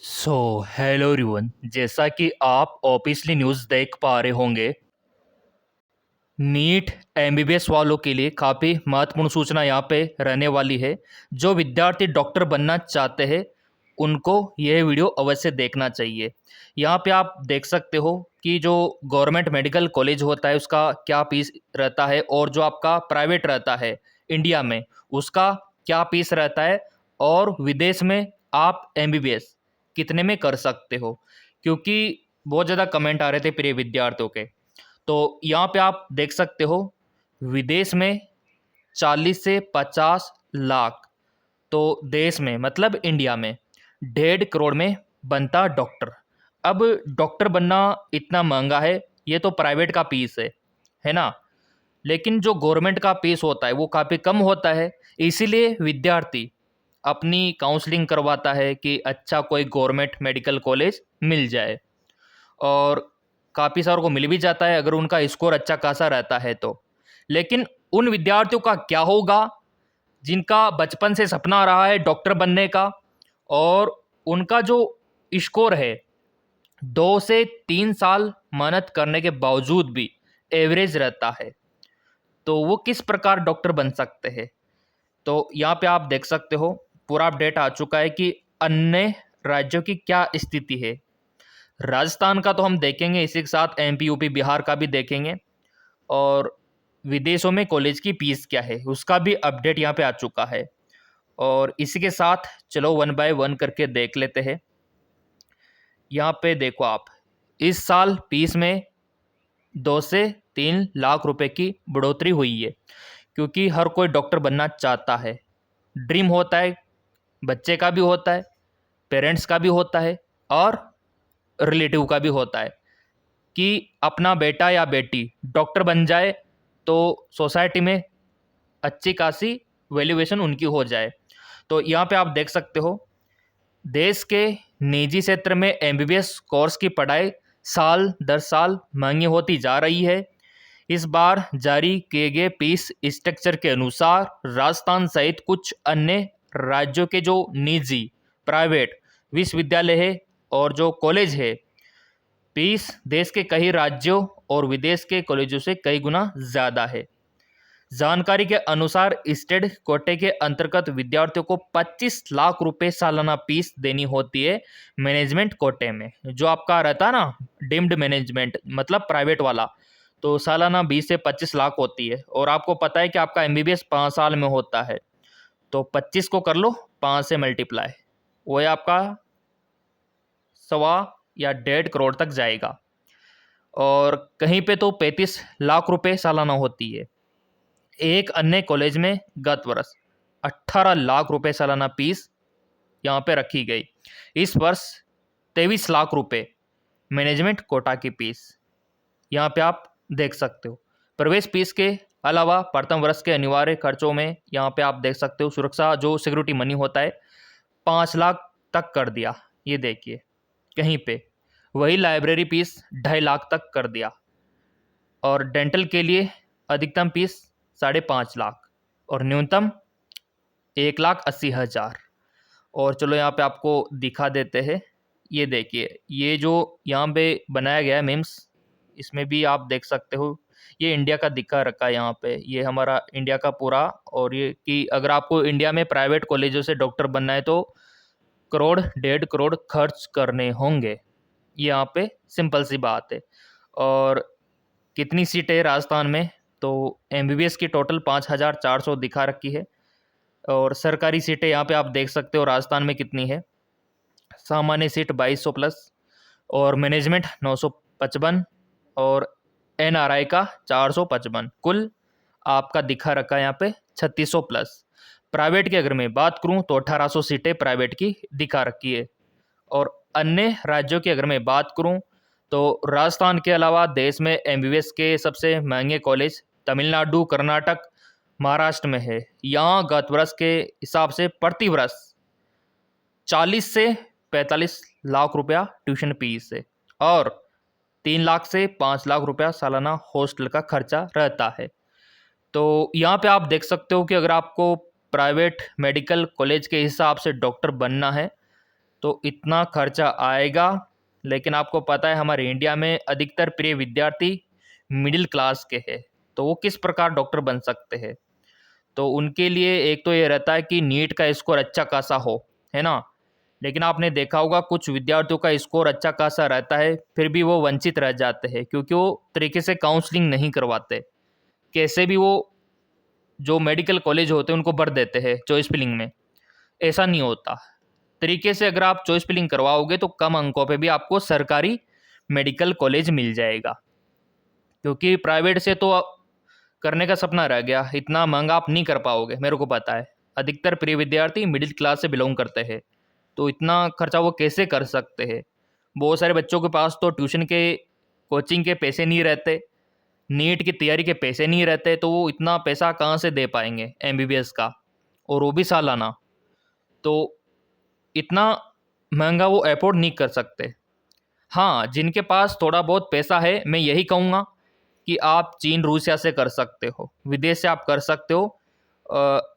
So hello everyone. जैसा कि आप ऑब्वियसली न्यूज़ देख पा रहे होंगे, नीट एमबीबीएस वालों के लिए काफ़ी महत्वपूर्ण सूचना यहाँ पे रहने वाली है। जो विद्यार्थी डॉक्टर बनना चाहते हैं उनको यह वीडियो अवश्य देखना चाहिए। यहाँ पे आप देख सकते हो कि जो गवर्नमेंट मेडिकल कॉलेज होता है उसका क्या फीस रहता है और जो आपका प्राइवेट रहता है इंडिया में उसका क्या फीस रहता है, और विदेश में आप एमबीबीएस कितने में कर सकते हो। क्योंकि बहुत ज़्यादा कमेंट आ रहे थे प्रिय विद्यार्थियों के। तो यहाँ पे आप देख सकते हो विदेश में 40 से 50 लाख, तो देश में मतलब इंडिया में 1.5 करोड़ में बनता डॉक्टर। अब डॉक्टर बनना इतना महंगा है, ये तो प्राइवेट का फीस है ना। लेकिन जो गवर्नमेंट का फीस होता है वो काफ़ी कम होता है, इसीलिए विद्यार्थी अपनी काउंसलिंग करवाता है कि अच्छा कोई गवर्नमेंट मेडिकल कॉलेज मिल जाए, और काफ़ी सारों को मिल भी जाता है अगर उनका स्कोर अच्छा खासा रहता है तो। लेकिन उन विद्यार्थियों का क्या होगा जिनका बचपन से सपना रहा है डॉक्टर बनने का, और उनका जो स्कोर है 2 से 3 साल मेहनत करने के बावजूद भी एवरेज रहता है, तो वो किस प्रकार डॉक्टर बन सकते हैं। तो यहाँ पे आप देख सकते हो पूरा अपडेट आ चुका है कि अन्य राज्यों की क्या स्थिति है। राजस्थान का तो हम देखेंगे, इसी के साथ एमपी यूपी बिहार का भी देखेंगे, और विदेशों में कॉलेज की फीस क्या है उसका भी अपडेट यहाँ पे आ चुका है। और इसी के साथ चलो वन बाय वन करके देख लेते हैं। यहाँ पे देखो आप, इस साल फीस में 2 से 3 लाख रुपए की बढ़ोतरी हुई है, क्योंकि हर कोई डॉक्टर बनना चाहता है। ड्रीम होता है, बच्चे का भी होता है, पेरेंट्स का भी होता है, और रिलेटिव का भी होता है कि अपना बेटा या बेटी डॉक्टर बन जाए तो सोसाइटी में अच्छी खासी वैल्यूएशन उनकी हो जाए। तो यहाँ पे आप देख सकते हो देश के निजी क्षेत्र में एमबीबीएस कोर्स की पढ़ाई साल दर साल महंगी होती जा रही है। इस बार जारी किए गए फीस स्ट्रक्चर के अनुसार राजस्थान सहित कुछ अन्य राज्यों के जो निजी प्राइवेट विश्वविद्यालय है और जो कॉलेज है, फीस देश के कई राज्यों और विदेश के कॉलेजों से कई गुना ज़्यादा है। जानकारी के अनुसार स्टेट कोटे के अंतर्गत विद्यार्थियों को 25 लाख रुपए सालाना फीस देनी होती है। मैनेजमेंट कोटे में जो आपका रहता है ना, डीम्ड मैनेजमेंट मतलब प्राइवेट वाला, तो सालाना 20 से 25 लाख होती है। और आपको पता है कि आपका एमबीबीएस 5 साल में होता है, तो 25 को कर लो 5 से मल्टीप्लाई, वो है आपका 1.25 या 1.5 करोड़ तक जाएगा। और कहीं पे तो 35 लाख रुपए सालाना होती है। एक अन्य कॉलेज में गत वर्ष 18 लाख रुपए सालाना फीस यहाँ पे रखी गई। इस वर्ष 23 लाख रुपए मैनेजमेंट कोटा की फीस यहाँ पे आप देख सकते हो। प्रवेश फीस के अलावा प्रथम वर्ष के अनिवार्य खर्चों में यहाँ पे आप देख सकते हो सुरक्षा जो सिक्योरिटी मनी होता है 5 लाख तक कर दिया। ये देखिए कहीं पे वही लाइब्रेरी फीस 2.5 लाख तक कर दिया, और डेंटल के लिए अधिकतम फीस 5.5 लाख और न्यूनतम 1,80,000। और चलो यहाँ पे आपको दिखा देते हैं। ये देखिए ये जो यहाँ पे बनाया गया है मीम्स, इसमें भी आप देख सकते हो ये इंडिया का दिखा रखा है यहाँ पे, ये हमारा इंडिया का पूरा। और ये कि अगर आपको इंडिया में प्राइवेट कॉलेजों से डॉक्टर बनना है तो 1.5 करोड़ खर्च करने होंगे। ये यहाँ पे सिंपल सी बात है। और कितनी सीटें है राजस्थान में, तो एमबीबीएस की टोटल 5,400 दिखा रखी है, और सरकारी सीटें यहाँ पे आप देख सकते हो राजस्थान में कितनी है। सामान्य सीट 2200 प्लस, और मैनेजमेंट 955, और एनआरआई का 455, कुल आपका दिखा रखा है यहाँ पे 3600 प्लस। प्राइवेट की अगर मैं बात करूँ तो 1800 सीटें प्राइवेट की दिखा रखी है। और अन्य राज्यों की अगर मैं बात करूं तो राजस्थान के अलावा देश में एमबीबीएस के सबसे महंगे कॉलेज तमिलनाडु, कर्नाटक, महाराष्ट्र में है। यहाँ गत वर्ष के हिसाब से प्रति वर्ष 40 से 45 लाख रुपया ट्यूशन फीस है, और 3 लाख से 5 लाख रुपया सालाना हॉस्टल का खर्चा रहता है। तो यहाँ पे आप देख सकते हो कि अगर आपको प्राइवेट मेडिकल कॉलेज के हिसाब से डॉक्टर बनना है तो इतना खर्चा आएगा। लेकिन आपको पता है हमारे इंडिया में अधिकतर प्रिय विद्यार्थी मिडिल क्लास के हैं, तो वो किस प्रकार डॉक्टर बन सकते हैं? तो उनके लिए एक तो ये रहता है कि नीट का स्कोर अच्छा खासा हो, है ना। लेकिन आपने देखा होगा कुछ विद्यार्थियों का स्कोर अच्छा खासा रहता है, फिर भी वो वंचित रह जाते हैं क्योंकि वो तरीके से काउंसलिंग नहीं करवाते। कैसे भी वो जो मेडिकल कॉलेज होते हैं उनको भर देते हैं चॉइस फिलिंग में। ऐसा नहीं होता। तरीके से अगर आप चॉइस फिलिंग करवाओगे तो कम अंकों पे भी आपको सरकारी मेडिकल कॉलेज मिल जाएगा, क्योंकि प्राइवेट से तो करने का सपना रह गया, इतना महंगा आप नहीं कर पाओगे, मेरे को पता है। अधिकतर प्रिय विद्यार्थी मिडिल क्लास से बिलोंग करते हैं, तो इतना खर्चा वो कैसे कर सकते हैं? बहुत सारे बच्चों के पास तो ट्यूशन के कोचिंग के पैसे नहीं रहते, नीट की तैयारी के पैसे नहीं रहते, तो वो इतना पैसा कहाँ से दे पाएंगे एमबीबीएस का, और वो भी सालाना। तो इतना महंगा वो अफोर्ड नहीं कर सकते। हाँ, जिनके पास थोड़ा बहुत पैसा है, मैं यही कहूँगा कि आप चीन रूसिया से कर सकते हो, विदेश से आप कर सकते हो।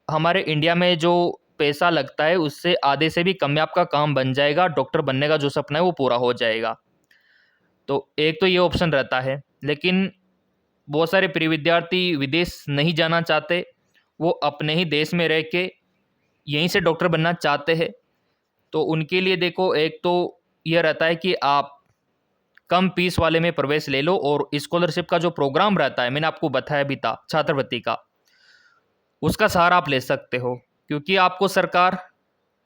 हमारे इंडिया में जो पैसा लगता है उससे आधे से भी कम में आपका काम बन जाएगा, डॉक्टर बनने का जो सपना है वो पूरा हो जाएगा। तो एक तो ये ऑप्शन रहता है। लेकिन बहुत सारे प्रिय विद्यार्थी विदेश नहीं जाना चाहते, वो अपने ही देश में रह के यहीं से डॉक्टर बनना चाहते हैं। तो उनके लिए देखो, एक तो यह रहता है कि आप कम फीस वाले में प्रवेश ले लो, और स्कॉलरशिप का जो प्रोग्राम रहता है मैंने आपको बताया भी था, छात्रवृत्ति का, उसका सहारा आप ले सकते हो, क्योंकि आपको सरकार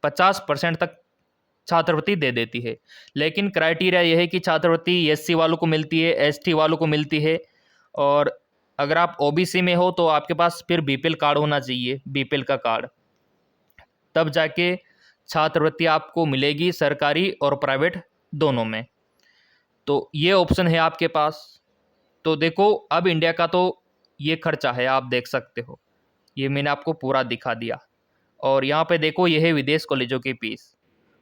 50% तक छात्रवृत्ति दे देती है। लेकिन क्राइटेरिया यह है कि छात्रवृत्ति एससी वालों को मिलती है, एसटी वालों को मिलती है, और अगर आप ओबीसी में हो तो आपके पास फिर बीपीएल कार्ड होना चाहिए, बीपीएल का कार्ड, तब जाके छात्रवृत्ति आपको मिलेगी, सरकारी और प्राइवेट दोनों में। तो ये ऑप्शन है आपके पास। तो देखो, अब इंडिया का तो ये खर्चा है, आप देख सकते हो, ये मैंने आपको पूरा दिखा दिया। और यहाँ पे देखो, ये है विदेश कॉलेजों की फीस।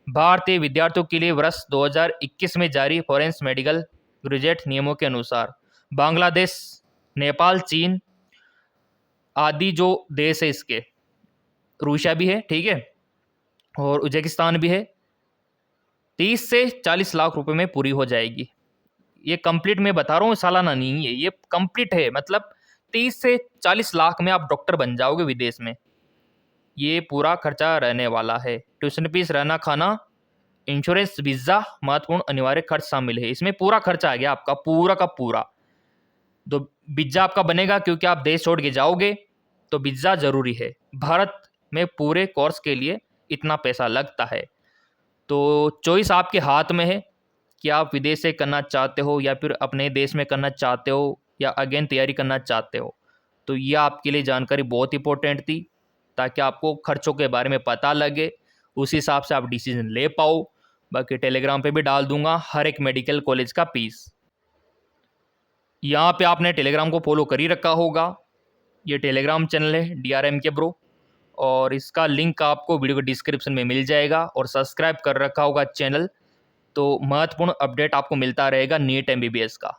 भारतीय विद्यार्थियों के लिए वर्ष 2021 में जारी फॉरेन मेडिकल ग्रेजुएट नियमों के अनुसार बांग्लादेश, नेपाल, चीन आदि जो देश है, इसके रूसिया भी है, ठीक है, और उज्बेकिस्तान भी है, 30 से 40 लाख रुपए में पूरी हो जाएगी। ये कंप्लीट मैं बता रहा हूँ, सालाना नहीं है, ये कंप्लीट है। मतलब 30 से 40 लाख में आप डॉक्टर बन जाओगे विदेश में। ये पूरा खर्चा रहने वाला है। ट्यूशन फीस, रहना, खाना, इंश्योरेंस, वीज़ा, महत्वपूर्ण अनिवार्य खर्च शामिल है। इसमें पूरा खर्चा आ गया आपका, पूरा का पूरा। तो वीज़ा आपका बनेगा, क्योंकि आप देश छोड़ के जाओगे तो वीज़ा ज़रूरी है। भारत में पूरे कोर्स के लिए इतना पैसा लगता है। तो चॉइस आपके हाथ में है कि आप विदेश से करना चाहते हो या फिर अपने देश में करना चाहते हो, या अगेन तैयारी करना चाहते हो। तो ये आपके लिए जानकारी बहुत इंपॉर्टेंट थी, ताकि आपको खर्चों के बारे में पता लगे, उस हिसाब से आप डिसीजन ले पाओ। बाकी टेलीग्राम पे भी डाल दूंगा हर एक मेडिकल कॉलेज का फीस। यहाँ पे आपने टेलीग्राम को फॉलो कर ही रखा होगा। ये टेलीग्राम चैनल है DRM के ब्रो, और इसका लिंक आपको वीडियो के डिस्क्रिप्शन में मिल जाएगा, और सब्सक्राइब कर रखा होगा चैनल, तो महत्वपूर्ण अपडेट आपको मिलता रहेगा नीट MBBS का।